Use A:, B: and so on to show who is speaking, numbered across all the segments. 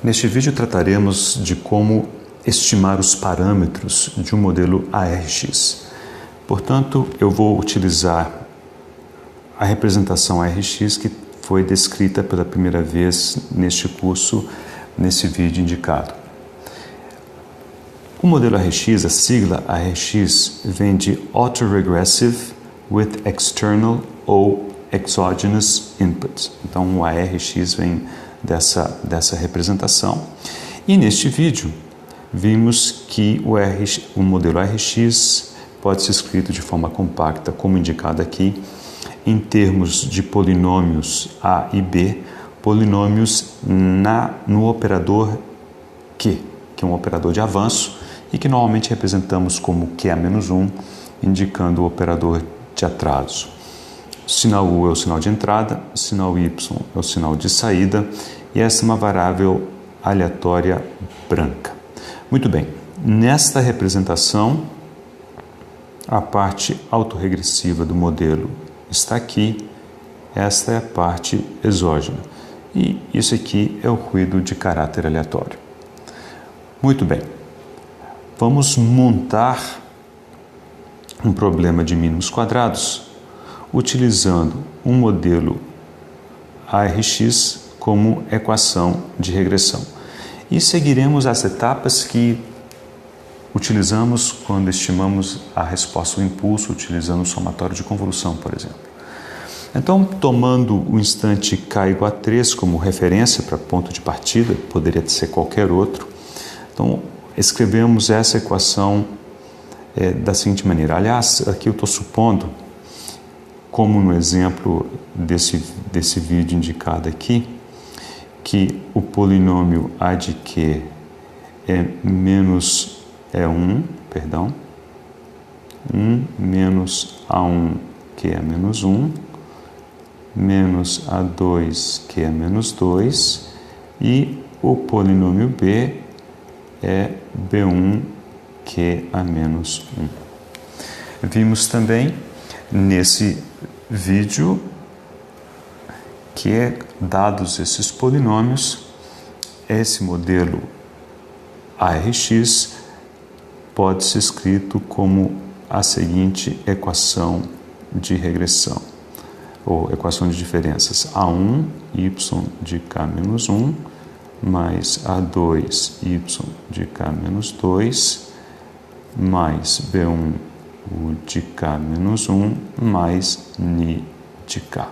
A: Neste vídeo trataremos de como estimar os parâmetros de um modelo ARX. Portanto, eu vou utilizar a representação ARX que foi descrita pela primeira vez neste curso, nesse vídeo indicado. O modelo ARX, a sigla ARX, vem de Autoregressive with External ou Exogenous Input. Então, o ARX vem dessa representação. E neste vídeo, vimos que o modelo ARX pode ser escrito de forma compacta, como indicado aqui, em termos de polinômios A e B, polinômios no operador Q, que é um operador de avanço, e que normalmente representamos como QA-1, indicando o operador de atraso. O sinal U é o sinal de entrada, o sinal Y é o sinal de saída, e essa é uma variável aleatória branca. Muito bem, nesta representação, a parte autorregressiva do modelo está aqui, esta é a parte exógena, e isso aqui é o ruído de caráter aleatório. Muito bem, vamos montar um problema de mínimos quadrados utilizando um modelo ARX como equação de regressão. E seguiremos as etapas que utilizamos quando estimamos a resposta ao impulso, utilizando o somatório de convolução, por exemplo. Então, tomando o instante k igual a 3 como referência para ponto de partida, poderia ser qualquer outro, então escrevemos essa equação da seguinte maneira. Aliás, aqui eu estou supondo, como no exemplo desse vídeo indicado aqui, que o polinômio A de Q é 1 menos A1 que é menos 1, menos A2 que é menos 2, e o polinômio B é B1 que é menos 1. Vimos também nesse vídeo que, dados esses polinômios, esse modelo ARX pode ser escrito como a seguinte equação de regressão, ou equação de diferenças: A1, y de k menos 1, mais A2, y de k menos 2, mais B1, u de k menos 1, mais ni de k.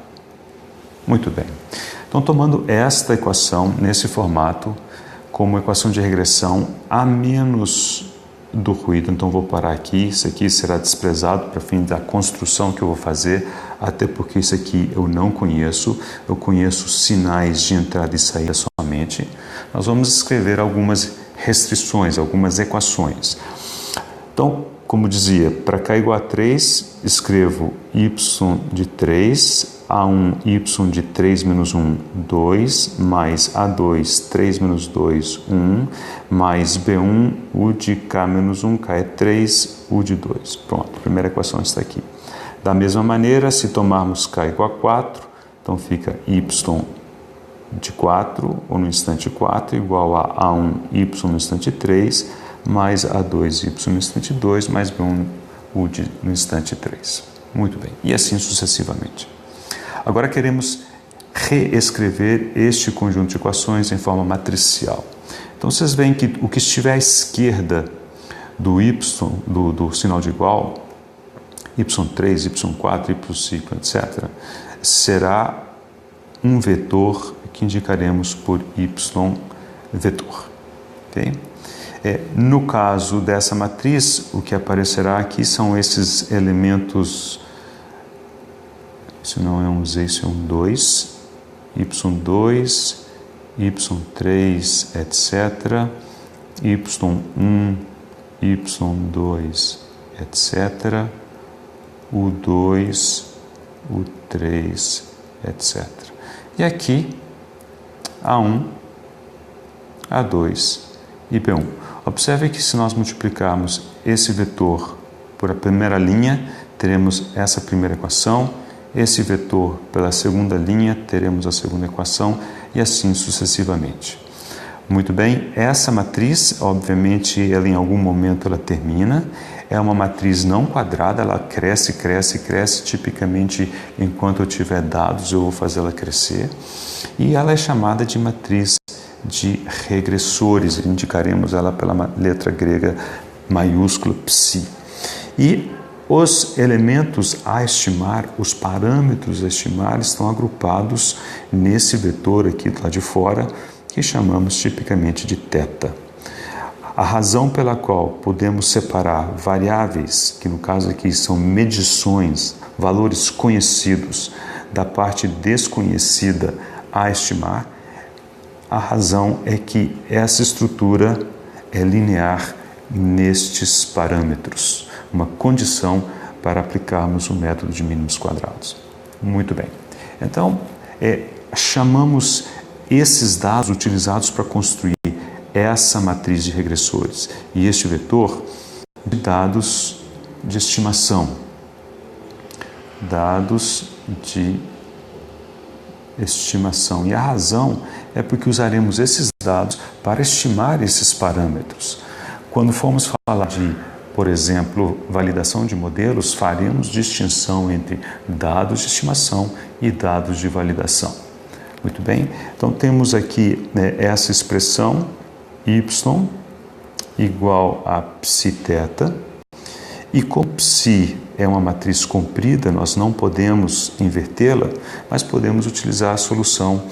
A: Muito bem. Então, tomando esta equação nesse formato, como equação de regressão a menos do ruído, então vou parar aqui, isso aqui será desprezado para fim da construção que eu vou fazer, até porque isso aqui eu não conheço, eu conheço sinais de entrada e saída somente. Nós vamos escrever algumas restrições, algumas equações. Então, como dizia, para k igual a 3, escrevo y de 3, A1, y de 3 menos 1, 2, mais A2, 3 menos 2, 1, mais B1, u de k menos 1, k é 3, u de 2. Pronto, a primeira equação está aqui. Da mesma maneira, se tomarmos k igual a 4, então fica y de 4, ou no instante 4, igual a A1, y no instante 3, mais A2, y no instante 2, mais B1, u no instante 3. Muito bem, e assim sucessivamente. Agora queremos reescrever este conjunto de equações em forma matricial. Então vocês veem que o que estiver à esquerda do y, do sinal de igual, y3, y4, y5, etc., será um vetor que indicaremos por y vetor. Okay? No caso dessa matriz, o que aparecerá aqui são esses elementos. Isso não é um Z, isso é um 2, y2, y3, etc., y1, y2, etc., u2, u3, etc. E aqui, A1, A2 e B1. Observe que se nós multiplicarmos esse vetor por a primeira linha, teremos essa primeira equação, esse vetor pela segunda linha, teremos a segunda equação, e assim sucessivamente. Muito bem, essa matriz, obviamente, ela em algum momento ela termina. É uma matriz não quadrada, ela cresce, cresce, cresce. Tipicamente, enquanto eu tiver dados, eu vou fazer ela crescer. E ela é chamada de matriz de regressores. Indicaremos ela pela letra grega maiúscula psi. E os elementos a estimar, os parâmetros a estimar, estão agrupados nesse vetor aqui lá de fora, que chamamos tipicamente de θ. A razão pela qual podemos separar variáveis, que no caso aqui são medições, valores conhecidos, da parte desconhecida a estimar, a razão é que essa estrutura é linear nestes parâmetros, uma condição para aplicarmos o método de mínimos quadrados. Muito bem. Então, chamamos esses dados utilizados para construir essa matriz de regressores e este vetor de dados de estimação. Dados de estimação. E a razão é porque usaremos esses dados para estimar esses parâmetros. Quando formos falar de, por exemplo, validação de modelos, faremos distinção entre dados de estimação e dados de validação. Muito bem? Então, temos aqui essa expressão y igual a psi-θ. E como psi é uma matriz comprida, nós não podemos invertê-la, mas podemos utilizar a solução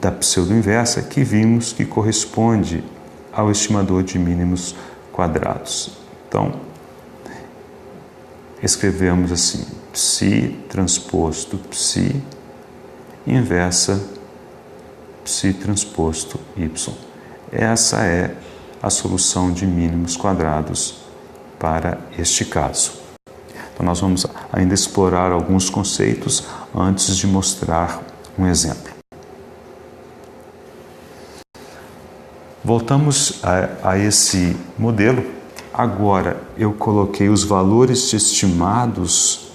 A: da pseudo-inversa que vimos que corresponde ao estimador de mínimos quadrados. Então, escrevemos assim, psi transposto psi inversa psi transposto y. Essa é a solução de mínimos quadrados para este caso. Então, nós vamos ainda explorar alguns conceitos antes de mostrar um exemplo. Voltamos a esse modelo. Agora, eu coloquei os valores estimados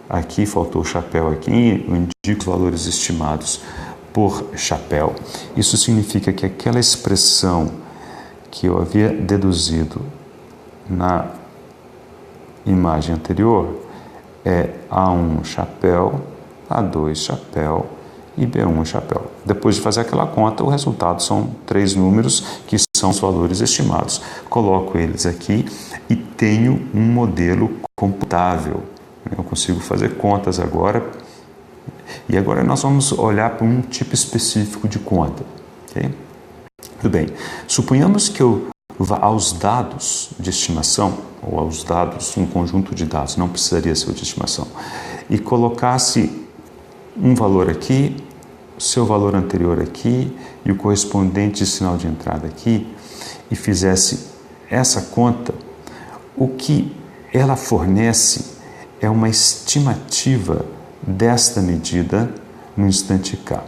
A: aqui, faltou o chapéu aqui, eu indico os valores estimados por chapéu. Isso significa que aquela expressão que eu havia deduzido na imagem anterior é A1 chapéu, A2 chapéu e B1 chapéu. Depois de fazer aquela conta, o resultado são 3 números que são os valores estimados. Coloco eles aqui e tenho um modelo computável. Eu consigo fazer contas agora. E agora nós vamos olhar para um tipo específico de conta. Okay? Tudo bem. Suponhamos que eu vá aos dados de estimação, ou aos dados, um conjunto de dados, não precisaria ser o de estimação, e colocasse um valor aqui, seu valor anterior aqui e o correspondente sinal de entrada aqui, e fizesse essa conta, o que ela fornece é uma estimativa desta medida no instante K.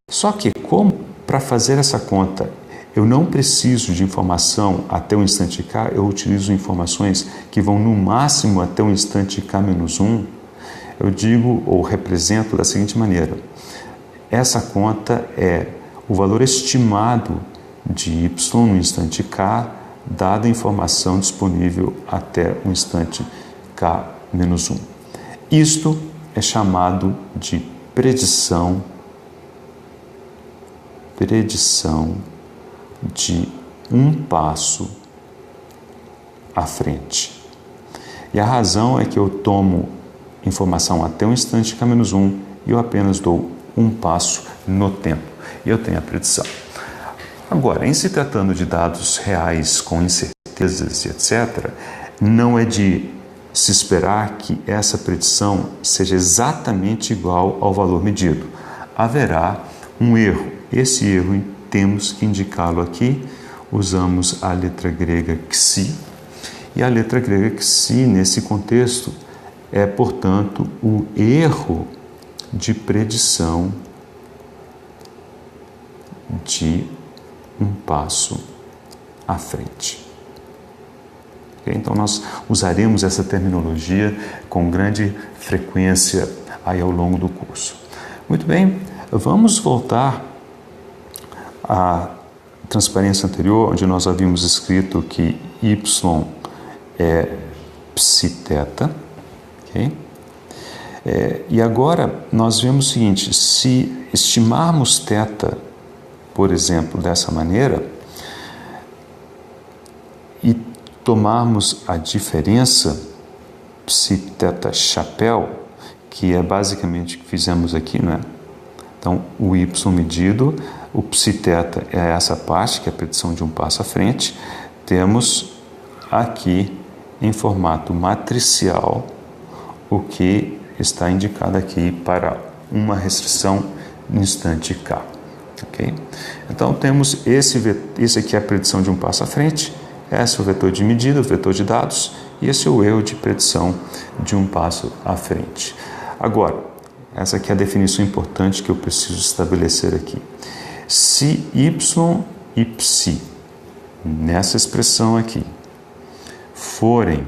A: Só que, como para fazer essa conta eu não preciso de informação até o instante K, eu utilizo informações que vão no máximo até o instante K-1, eu digo ou represento da seguinte maneira: essa conta é o valor estimado de y no instante K, dada a informação disponível até o instante K-1. Isto é chamado de predição de um passo à frente. E a razão é que eu tomo informação até o instante K-1 e eu apenas dou um passo no tempo. E eu tenho a predição. Agora, em se tratando de dados reais com incertezas e etc., não é de se esperar que essa predição seja exatamente igual ao valor medido. Haverá um erro. Esse erro temos que indicá-lo aqui. Usamos a letra grega xi. E a letra grega xi, nesse contexto, é, portanto, o erro de predição de um passo à frente. Então, nós usaremos essa terminologia com grande frequência aí ao longo do curso. Muito bem, vamos voltar a transparência anterior, onde nós havíamos escrito que y é psi-θ, ok? E agora nós vemos o seguinte: se estimarmos θ, por exemplo, dessa maneira, e tomarmos a diferença psi-θ chapéu, que é basicamente o que fizemos aqui, não é? Então, o y medido, o psi-θ é essa parte, que é a predição de um passo à frente. Temos aqui, em formato matricial, o que está indicado aqui para uma restrição no instante K. Okay? Então, temos esse aqui é a predição de um passo à frente, esse é o vetor de medida, o vetor de dados, e esse é o erro de predição de um passo à frente. Agora, essa aqui é a definição importante que eu preciso estabelecer aqui. Se y e psi, nessa expressão aqui, forem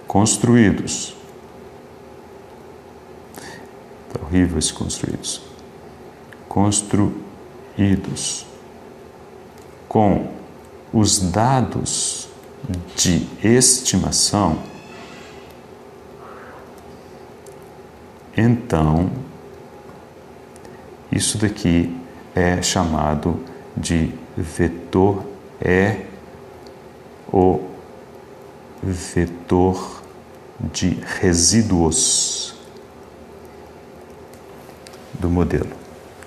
A: construídos, tá horrível esse construídos com os dados de estimação, então isso daqui é chamado de vetor, o vetor de resíduos do modelo.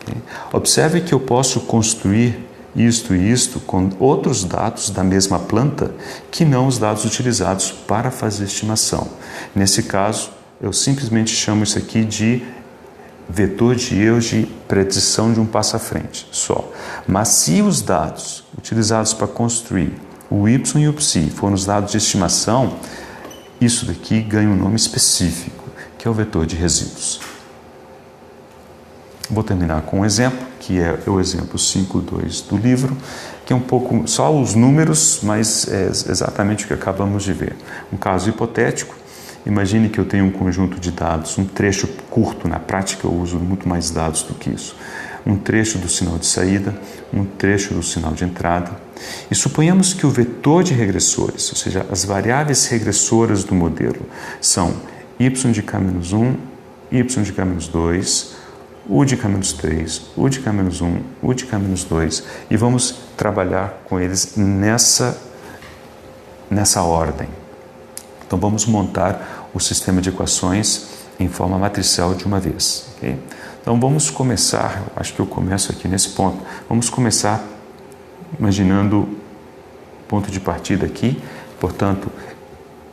A: Okay? Observe que eu posso construir isto e isto com outros dados da mesma planta que não os dados utilizados para fazer estimação. Nesse caso, eu simplesmente chamo isso aqui de vetor de erros de predição de um passo à frente, só. Mas se os dados utilizados para construir o y e o psi forem os dados de estimação, isso daqui ganha um nome específico, que é o vetor de resíduos. Vou terminar com um exemplo, que é o exemplo 5.2 do livro, que é um pouco só os números, mas é exatamente o que acabamos de ver. Um caso hipotético: imagine que eu tenho um conjunto de dados, um trecho curto, na prática eu uso muito mais dados do que isso. Um trecho do sinal de saída, um trecho do sinal de entrada. E suponhamos que o vetor de regressores, ou seja, as variáveis regressoras do modelo, são y de k-1, y de k-2, u de k-3, u de k-1, u de k-2, e vamos trabalhar com eles nessa ordem. Então vamos montar o sistema de equações em forma matricial de uma vez. Okay? Então vamos começar, acho que eu começo aqui nesse ponto, vamos começar imaginando o ponto de partida aqui. Portanto,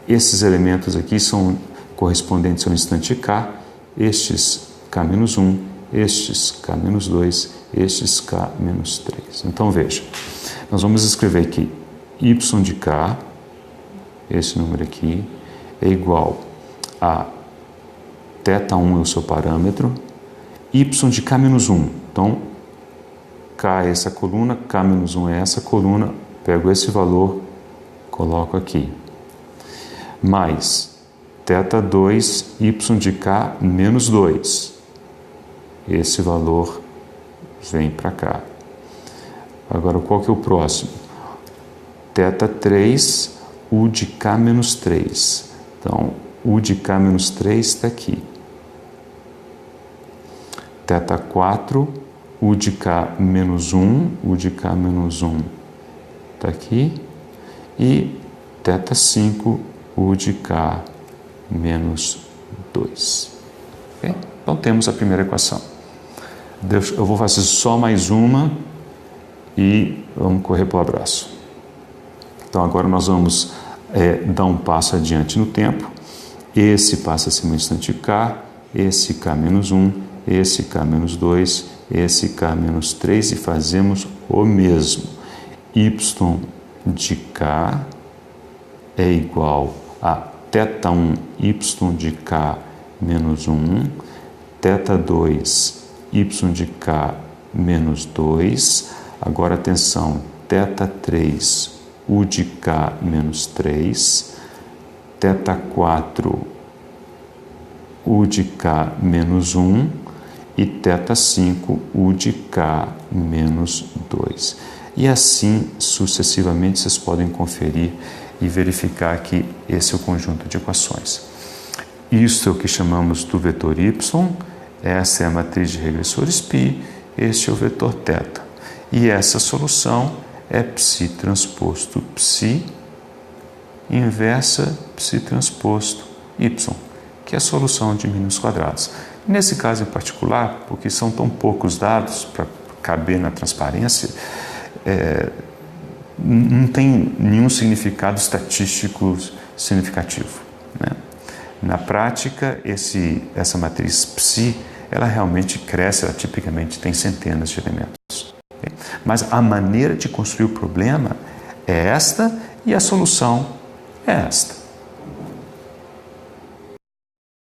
A: esses elementos aqui são correspondentes ao instante K, estes K-1, estes K-2, estes K-3. Então veja, nós vamos escrever aqui y de K, esse número aqui, é igual a θ1 é o seu parâmetro, y de k-1. Então, K é essa coluna, k-1 é essa coluna, pego esse valor, coloco aqui. Mais θ2, y de k-2. Esse valor vem para cá. Agora, qual que é o próximo? θ3, u de k-3. Então, u de k-3 está aqui. θ4, u de k-1, u de k-1 está aqui. E θ5, u de k-2. Okay? Então, temos a primeira equação. Eu vou fazer só mais uma e vamos correr para o abraço. Então, agora nós vamos dar um passo adiante no tempo. Esse passa a ser um instante K, esse K-1, esse K-2, esse K-3 e fazemos o mesmo. Y de K é igual a θ1, y de K-1, θ2, y de k-2, agora atenção, θ3, u de k-3, θ4, u de k-1 e θ5, u de k-2. E assim, sucessivamente, vocês podem conferir e verificar que esse é o conjunto de equações. Isso é o que chamamos do vetor y, essa é a matriz de regressores π, este é o vetor θ. E essa solução é ψ transposto ψ inversa ψ transposto y, que é a solução de mínimos quadrados. Nesse caso em particular, porque são tão poucos dados para caber na transparência, não tem nenhum significado estatístico significativo, né? Na prática, essa matriz ψ, ela realmente cresce, ela tipicamente tem centenas de elementos. Mas a maneira de construir o problema é esta e a solução é esta.